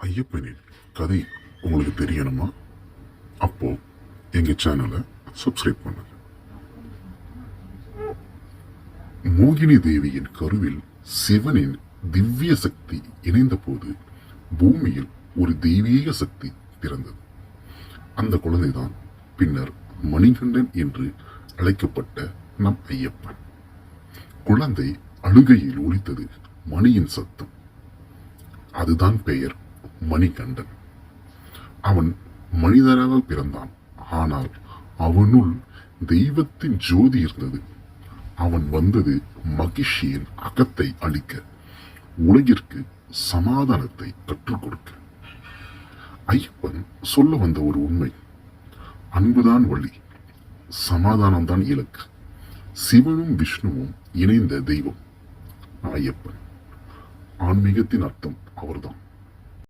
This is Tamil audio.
ஐயப்பனின் கதை உங்களுக்கு தெரியணுமா? அப்போ எங்க சேனலை சப்ஸ்கிரைப் பண்ணுங்க. மோகினி தேவியின் கருவில் சிவனின் திவ்ய சக்தி இணைந்த போது பூமியில் ஒரு தெய்வீக சக்தி பிறந்தது. அந்த குழந்தைதான் பின்னர் மணிகண்டன் என்று அழைக்கப்பட்ட நம் ஐயப்பன். குழந்தை அழுகையில் ஒலித்தது மணியின் சத்தம். அதுதான் பெயர் மணிகண்டன். அவன் மனிதராக பிறந்தான். ஆனால் அவனுள் தெய்வத்தின் ஜோதி இருந்தது. அவன் வந்தது மகிழ்ச்சியின் அகத்தை அளிக்க, உலகிற்கு சமாதானத்தை கற்றுக் கொடுக்க. ஐயப்பன் சொல்ல வந்த ஒரு உண்மை: அன்புதான் வழி, சமாதானம்தான் இலக்கு. சிவனும் விஷ்ணுவும் இணைந்த தெய்வம் ஐயப்பன். ஆன்மீகத்தின் அர்த்தம் அவர்தான்.